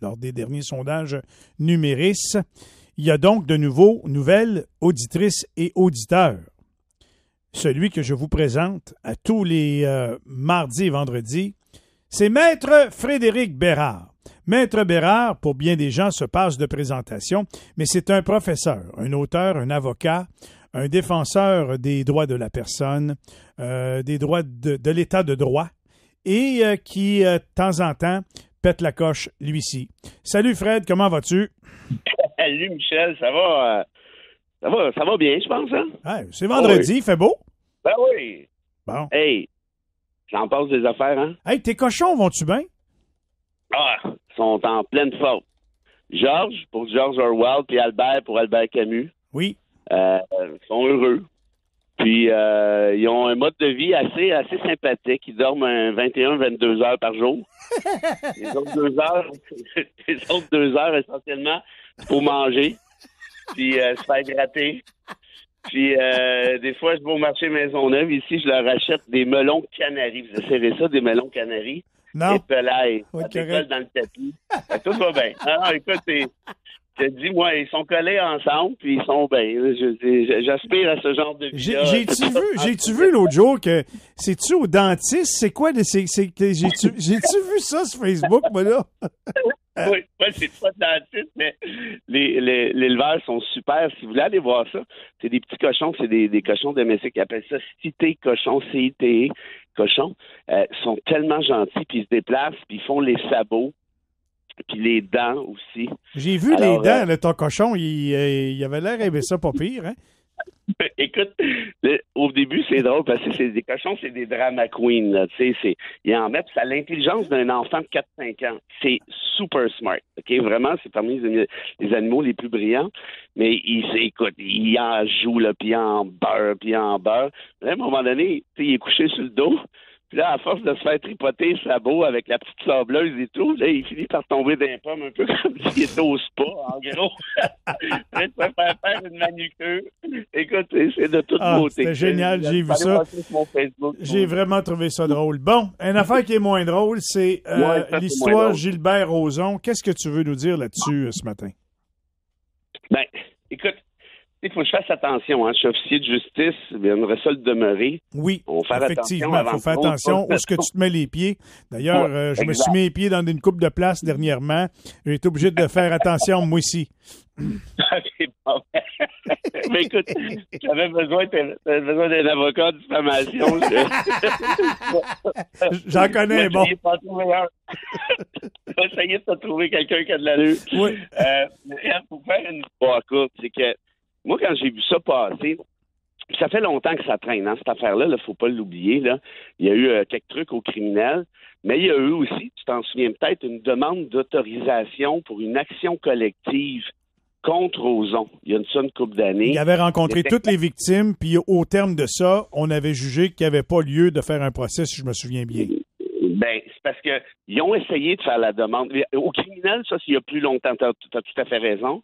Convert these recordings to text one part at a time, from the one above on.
lors des derniers sondages Numéris. Il y a donc de nouvelles auditrices et auditeurs. Celui que je vous présente à tous les mardis et vendredis, c'est Maître Frédéric Bérard. Maître Bérard, pour bien des gens, se passe de présentation, mais c'est un professeur, un auteur, un avocat, un défenseur des droits de la personne, des droits de l'état de droit, et qui, de temps en temps, pète la coche, lui-ci. Salut Fred, comment vas-tu? Salut Michel, ça va bien, je pense, hein? Ah, c'est vendredi, il fait beau? Ben oui. Bon. Hey, j'en passe des affaires, hein? Hey, tes cochons vont-tu bien? Ah, ils sont en pleine forme. Georges, pour George Orwell, puis Albert, pour Albert Camus. Oui. Sont heureux. Puis, ils ont un mode de vie assez sympathique. Ils dorment 21-22 heures par jour. Les autres 2 heures, essentiellement, pour manger, puis se faire gratter. Puis, des fois, je vais au marché Maisonneuve. Ici, je leur achète des melons canaries. Vous essayez ça, des melons canaries? Non. Et pelaille. Ouais, Ça décolle dans le tapis. Tout va bien. Non, écoute, je te dis, moi, ils sont collés ensemble, puis ils sont bien. J'aspire à ce genre de vie. J'ai-tu vu l'autre jour que c'est-tu au dentiste? C'est quoi? J'ai-tu vu ça sur Facebook, moi, là? Oui, c'est pas de dentiste, mais les éleveurs sont super. Si vous voulez aller voir ça, c'est des petits cochons, c'est des cochons domestiques qui appellent ça cité cochon, CITE cochons. Ils sont tellement gentils, puis ils se déplacent, puis ils font les sabots. Puis les dents aussi. J'ai vu les dents, là, ton cochon, il avait l'air aimer ça pas pire, hein? Écoute, au début, c'est drôle parce que c'est des cochons, c'est des drama queens, là, tu sais, ils en mettent, ça a l'intelligence d'un enfant de 4-5 ans. C'est super smart, OK? Vraiment, c'est parmi les animaux les plus brillants, mais écoute, il en joue, là, puis il en beurre. À un moment donné, tu sais, il est couché sur le dos. Puis là, à force de se faire tripoter le sabot avec la petite sableuse et tout, là, il finit par tomber dans les pommes un peu comme s'il était au spa, en gros. Il se faire une manucure. Écoute, c'est de toute beauté. C'est génial, j'ai vu ça. J'ai vraiment trouvé ça drôle. Bon, une affaire qui est moins drôle, c'est l'histoire Gilbert Rozon. Qu'est-ce que tu veux nous dire là-dessus ce matin? Ben, écoute, il faut que je fasse attention. Hein. Je suis officier de justice, il aimerait ça le demeurer. Oui, effectivement, il faut faire attention où est-ce que tu te mets les pieds. D'ailleurs, je me suis mis les pieds dans une coupe de place dernièrement. J'ai été obligé de faire attention, moi aussi. OK, bon. Mais écoute, j'avais besoin d'un avocat de diffamation. J'en connais un bon. Je vais essayer de trouver quelqu'un qui a de l'allure. Oui. Pour faire une histoire courte, c'est que moi, quand j'ai vu ça passer, ça fait longtemps que ça traîne, hein, cette affaire-là, il ne faut pas l'oublier. Là. Il y a eu quelques trucs aux criminels, mais il y a eu aussi, tu t'en souviens peut-être, une demande d'autorisation pour une action collective contre Rozon. Il y a une couple d'années. Il avait rencontré toutes les victimes, puis au terme de ça, on avait jugé qu'il n'y avait pas lieu de faire un procès, si je me souviens bien. Ben, c'est parce que ils ont essayé de faire la demande. Au criminel, ça, s'il y a plus longtemps, tu as tout à fait raison.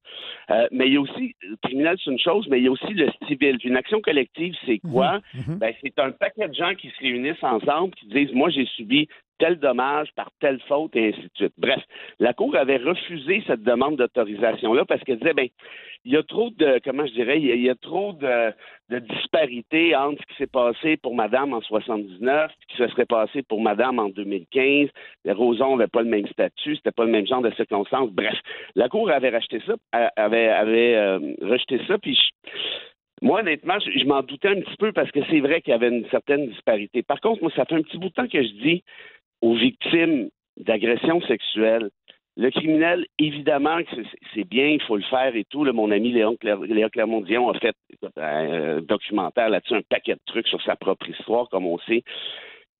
Mais il y a aussi, le criminel, c'est une chose, mais il y a aussi le civil. Une action collective, c'est quoi? Ben, c'est un paquet de gens qui se réunissent ensemble, qui disent, moi, j'ai subi tel dommage par telle faute, et ainsi de suite. Bref, la Cour avait refusé cette demande d'autorisation-là parce qu'elle disait, ben, il y a trop de, comment je dirais, il y a trop de disparités entre ce qui s'est passé pour Madame en 79, ce qui se serait passé pour Madame en 2015. Les Rozon n'avaient pas le même statut, c'était pas le même genre de circonstances. Bref, la Cour avait rejeté ça, rejeté ça, puis moi, honnêtement, je m'en doutais un petit peu parce que c'est vrai qu'il y avait une certaine disparité. Par contre, moi, ça fait un petit bout de temps que je dis aux victimes d'agressions sexuelles, le criminel, évidemment que c'est bien, il faut le faire et tout. Là, mon ami Léa Clermont-Dion a fait un documentaire là-dessus, un paquet de trucs sur sa propre histoire, comme on sait.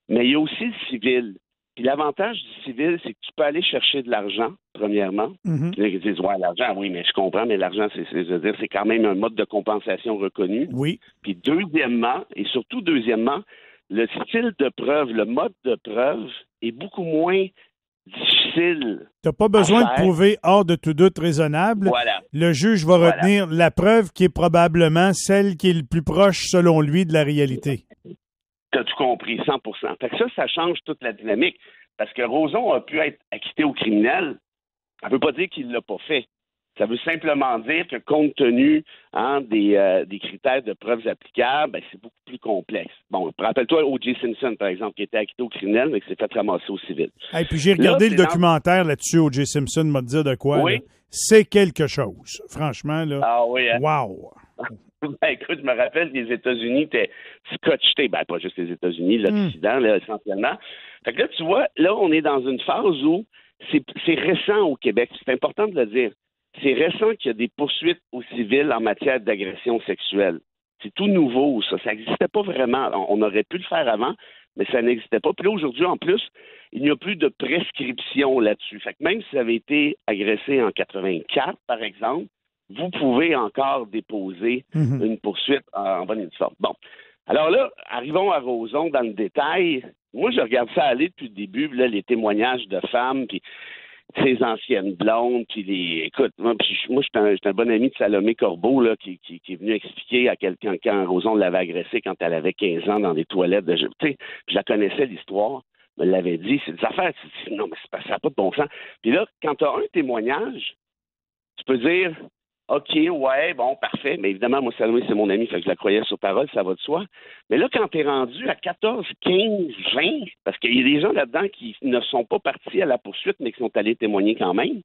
Mais il y a aussi le civil. Puis l'avantage du civil, c'est que tu peux aller chercher de l'argent, premièrement. Ils disent, ouais, l'argent, oui, mais je comprends, mais l'argent, c'est quand même un mode de compensation reconnu. Oui. Puis deuxièmement, et surtout deuxièmement, le style de preuve, le mode de preuve est beaucoup moins difficile. Tu n'as pas besoin de prouver hors de tout doute raisonnable. Voilà. Le juge va retenir la preuve qui est probablement celle qui est le plus proche, selon lui, de la réalité. Tu as tout compris, 100%. Fait que ça change toute la dynamique. Parce que Rozon a pu être acquitté au criminel Ça ne veut pas dire qu'il ne l'a pas fait. Ça veut simplement dire que compte tenu des critères de preuves applicables, ben, c'est beaucoup plus complexe. Bon, rappelle-toi O.J. Simpson, par exemple, qui était acquitté au criminel, mais qui s'est fait ramasser au civil. Et puis j'ai regardé le documentaire là-dessus, O.J. Simpson m'a dit de quoi. Oui. Là. C'est quelque chose. Franchement, là. Ah oui, hein? Wow! Ben, écoute, je me rappelle que les États-Unis étaient scotchés. Ben, pas juste les États-Unis, l'Occident, là, essentiellement. Fait que là, tu vois, là, on est dans une phase où c'est récent au Québec. C'est important de le dire. C'est récent qu'il y a des poursuites au civil en matière d'agression sexuelle. C'est tout nouveau, ça. Ça n'existait pas vraiment. On aurait pu le faire avant, mais ça n'existait pas. Puis là, aujourd'hui, en plus, il n'y a plus de prescription là-dessus. Fait que même si vous avez été agressé en 84, par exemple, vous pouvez encore déposer une poursuite en bonne et due forme. Bon. Alors là, arrivons à Roson dans le détail. Moi, je regarde ça aller depuis le début, là, les témoignages de femmes, puis ses anciennes blondes, puis écoute, moi, j'étais un bon ami de Salomé Corbeau, là, qui est venu expliquer à quelqu'un quand Roson l'avait agressée quand elle avait 15 ans dans des toilettes de... Tu sais, je la connaissais, l'histoire, me l'avait dit, c'est des affaires, non, mais ça n'a pas de bon sens. Puis là, quand tu as un témoignage, tu peux dire, OK, ouais, bon, parfait, mais évidemment, moi, Salomé, c'est mon ami, fait que je la croyais sur parole, ça va de soi. Mais là, quand tu es rendu à 14, 15, 20, parce qu'il y a des gens là-dedans qui ne sont pas partis à la poursuite, mais qui sont allés témoigner quand même.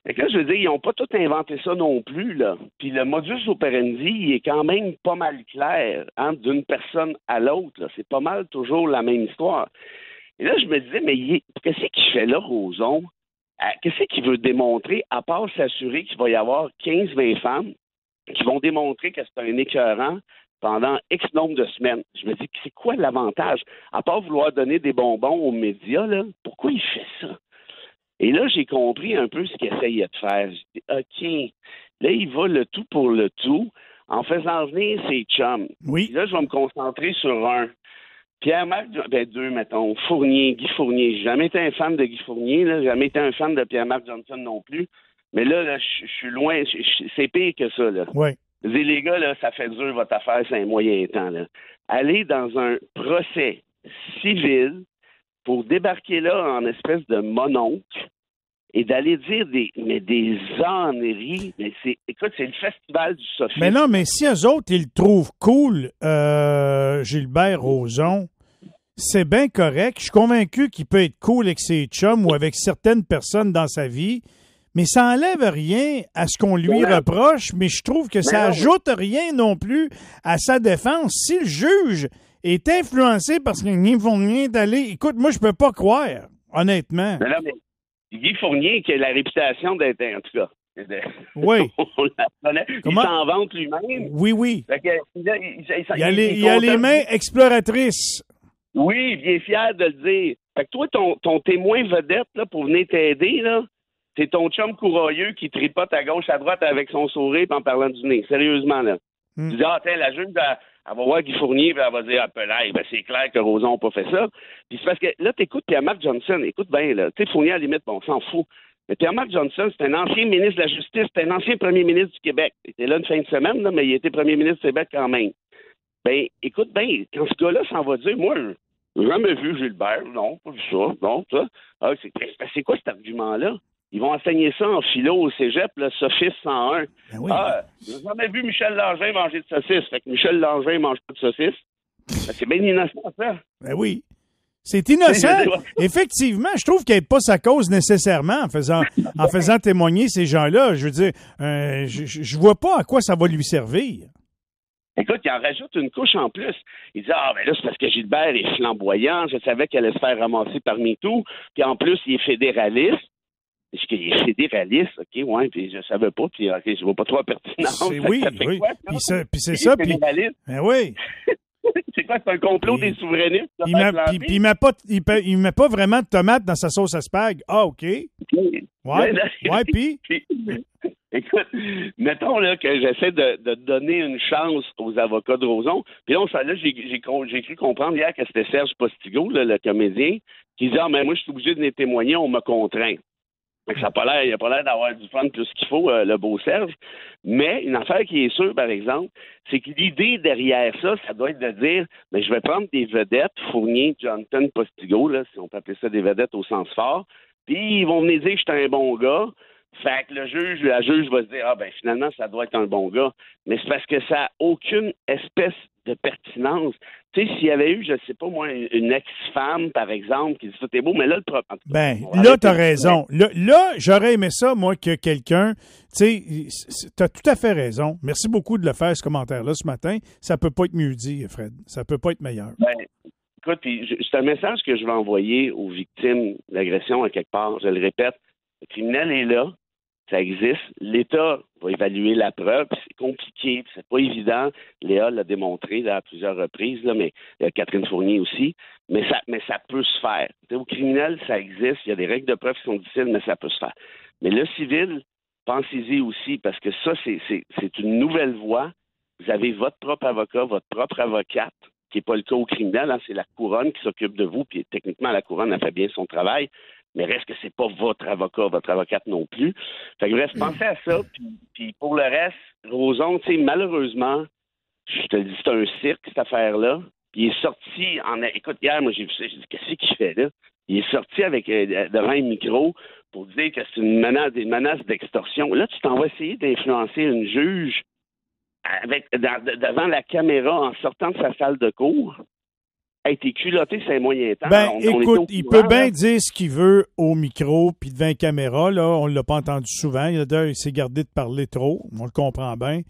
Fait que là, je veux dire, ils n'ont pas tout inventé ça non plus, là. Puis le modus operandi, il est quand même pas mal clair, hein, d'une personne à l'autre, là. C'est pas mal toujours la même histoire. Et là, je me disais, mais qu'est-ce qu'il fait là, Roson? Qu'est-ce qu'il veut démontrer, à part s'assurer qu'il va y avoir 15-20 femmes qui vont démontrer que c'est un écœurant pendant X nombre de semaines? Je me dis, c'est quoi l'avantage? À part vouloir donner des bonbons aux médias, là, pourquoi il fait ça? Et là, j'ai compris un peu ce qu'il essayait de faire. J'ai dit, OK, là, il va le tout pour le tout en faisant venir ses chums. Oui. Puis là, je vais me concentrer sur un. Pierre-Marc, deux, mettons, Fournier, Guy Fournier. J'ai jamais été un fan de Guy Fournier, là, j'ai jamais été un fan de Pierre-Marc Johnson non plus. Mais là je suis loin, c'est pire que ça, là. Oui. Je dis, les gars, là, ça fait dur votre affaire, c'est un moyen temps, là. Allez dans un procès civil pour débarquer là en espèce de mononcle et d'aller dire des âneries. Mais écoute, c'est le festival du sophisme. Mais non, mais si eux autres, ils le trouvent cool, Gilbert Rozon, c'est bien correct. Je suis convaincu qu'il peut être cool avec ses chums ou avec certaines personnes dans sa vie, mais ça n'enlève rien à ce qu'on lui reproche, mais je trouve que ça ajoute rien non plus à sa défense. Si le juge est influencé parce qu'ils vont rien d'aller... Écoute, moi, je peux pas croire, honnêtement. Non, mais Guy Fournier, qui a la réputation d'être, en tout cas... Oui. On la connaît. Il s'en vante lui-même. Oui, oui. Fait que, il a les mains exploratrices. Oui, il est fier de le dire. Fait que toi, ton témoin vedette là, pour venir t'aider, là, c'est ton chum courageux qui tripote à gauche, à droite avec son sourire en parlant du nez. Sérieusement, là. Tu dis, tiens, la juge, elle va voir Guy Fournier, puis elle va dire, ben, c'est clair que Roson n'a pas fait ça. Puis c'est parce que là, t'écoutes Pierre-Marc Johnson, écoute bien, là. Tu sais, Fournier, à la limite, on s'en fout. Mais Pierre-Marc Johnson, c'est un ancien ministre de la Justice, c'est un ancien premier ministre du Québec. Il était là une fin de semaine, là, mais il était premier ministre du Québec quand même. Ben, écoute bien, quand ce gars-là s'en va dire, moi, j'ai jamais vu Gilbert, non, pas vu ça, non, ça. Ah, c'est quoi cet argument-là? Ils vont enseigner ça en philo au cégep, le Sophis 101. Ben oui. J'ai jamais vu Michel Langin manger de saucisse. Fait que Michel Langin mange pas de saucisse. Ben, c'est bien innocent, ça. Ben oui. C'est innocent. Effectivement, je trouve qu'elle n'est pas sa cause nécessairement en faisant témoigner ces gens-là. Je veux dire, je vois pas à quoi ça va lui servir. Écoute, il en rajoute une couche en plus. Il dit, ben là, c'est parce que Gilbert est flamboyant. Je savais qu'elle allait se faire ramasser parmi tout. Puis en plus, il est fédéraliste. Est-ce qu'il est fédéraliste? OK, ouais, puis je savais pas, puis OK, je vois pas trop pertinent. Oui, oui. Quoi, puis c'est ça, puis... Ben oui. C'est quoi, c'est un complot des souverainistes? Puis il met pas vraiment de tomates dans sa sauce à spag. Ah, OK. Ouais, puis... Écoute, mettons là que j'essaie de donner une chance aux avocats de Roson. Puis là, j'ai cru comprendre hier que c'était Serge Postigo, là, le comédien, qui disait, mais moi, je suis obligé de les témoigner, on me contraint. Il n'a pas l'air d'avoir du fun plus qu'il faut, le beau Serge. Mais une affaire qui est sûre, par exemple, c'est que l'idée derrière ça, ça doit être de dire, mais je vais prendre des vedettes, Fournier, Johnson, Postigo, là, si on peut appeler ça des vedettes au sens fort, puis ils vont venir dire que je suis un bon gars. Fait que la juge va se dire, ah ben finalement, ça doit être un bon gars. Mais c'est parce que ça n'a aucune espèce de pertinence. Tu sais, s'il y avait eu, je sais pas moi, une ex-femme, par exemple, qui dit ça, t'es beau, mais là, le propre. Ben, là, t'as raison. Là, j'aurais aimé ça, moi, que quelqu'un, tu sais, t'as tout à fait raison. Merci beaucoup de le faire, ce commentaire-là, ce matin. Ça peut pas être mieux dit, Fred. Ça peut pas être meilleur. Ben, écoute, c'est un message que je vais envoyer aux victimes d'agression à quelque part. Je le répète, le criminel est là. Ça existe. L'État va évaluer la preuve. C'est compliqué, c'est pas évident. Léa l'a démontré là, à plusieurs reprises, là, mais Catherine Fournier aussi. Mais ça peut se faire. Au criminel, ça existe. Il y a des règles de preuve qui sont difficiles, mais ça peut se faire. Mais le civil, pensez-y aussi, parce que ça, c'est une nouvelle voie. Vous avez votre propre avocat, votre propre avocate, qui n'est pas le cas au criminel. Hein, c'est la couronne qui s'occupe de vous. Puis techniquement, la couronne a fait bien son travail. Mais reste que c'est pas votre avocat, votre avocate non plus. Fait que bref, pensez à ça. Puis pour le reste, Roson, tu sais, malheureusement, je te le dis, c'est un cirque, cette affaire-là. Puis il est sorti écoute, hier, moi, j'ai vu ça, j'ai dit, qu'est-ce qu'il fait là? Il est sorti avec devant un micro pour dire que c'est une menace d'extorsion. Là, tu t'en vas essayer d'influencer une juge devant la caméra en sortant de sa salle de cours. Hey, t'es culotté, c'est un moyen temps. Ben, écoute, il peut bien dire ce qu'il veut au micro puis devant la caméra. Là, on ne l'a pas entendu souvent. Il s'est gardé de parler trop. On le comprend bien.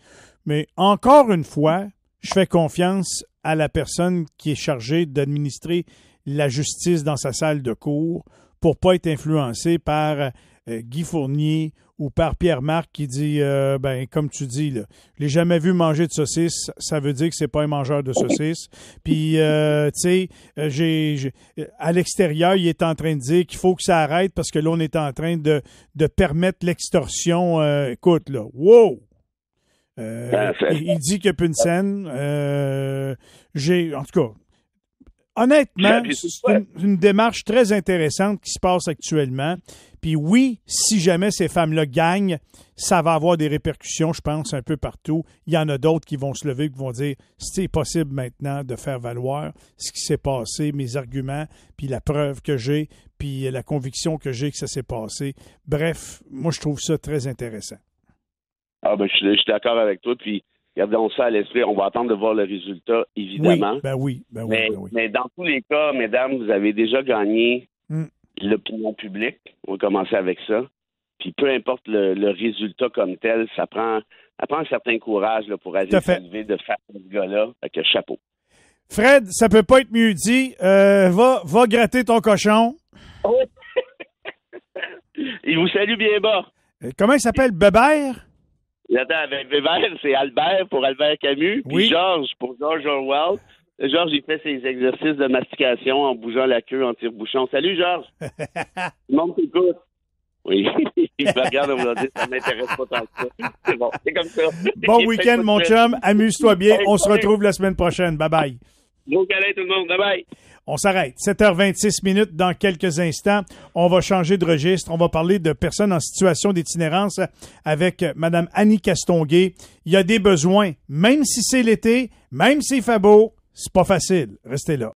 Mais encore une fois, je fais confiance à la personne qui est chargée d'administrer la justice dans sa salle de cours pour pas être influencé par Guy Fournier ou par Pierre-Marc qui dit, ben comme tu dis, là, je l'ai jamais vu manger de saucisses, ça veut dire que c'est pas un mangeur de saucisses. Puis, tu sais, à l'extérieur, il est en train de dire qu'il faut que ça arrête parce que là, on est en train de permettre l'extorsion. Écoute, là, wow! Il dit qu'il n'y a plus une scène. En tout cas, honnêtement, c'est une démarche très intéressante qui se passe actuellement. Puis oui, si jamais ces femmes-là gagnent, ça va avoir des répercussions, je pense, un peu partout. Il y en a d'autres qui vont se lever et qui vont dire « C'est possible maintenant de faire valoir ce qui s'est passé, mes arguments, puis la preuve que j'ai, puis la conviction que j'ai que ça s'est passé. » Bref, moi, je trouve ça très intéressant. Ah ben, je suis d'accord avec toi, puis gardons ça à l'esprit. On va attendre de voir le résultat, évidemment. Oui. Mais dans tous les cas, mesdames, vous avez déjà gagné l'opinion publique. On va commencer avec ça. Puis peu importe le résultat comme tel, ça prend un certain courage là, pour aller s'élever de faire ce gars-là avec le chapeau. Fred, ça peut pas être mieux dit. Va gratter ton cochon. Oh. Il vous salue bien bas. Comment il s'appelle? Bébert? Attends, Bébert, c'est Albert pour Albert Camus, puis Georges pour George Orwell. Georges, il fait ses exercices de mastication en bougeant la queue en tire-bouchon. Salut, Georges! Tout le monde t'écoute. Oui, il me regarde, on va dire, ça m'intéresse pas tant que ça. C'est bon, c'est comme ça. Bon week-end, mon chum. Amuse-toi bien. On se retrouve la semaine prochaine. Bye-bye. Bon câlin, tout le monde. Bye-bye. On s'arrête. 7h26 dans quelques instants. On va changer de registre. On va parler de personnes en situation d'itinérance avec Mme Annie Castonguay. Il y a des besoins. Même si c'est l'été, même s'il fait beau, c'est pas facile. Restez là.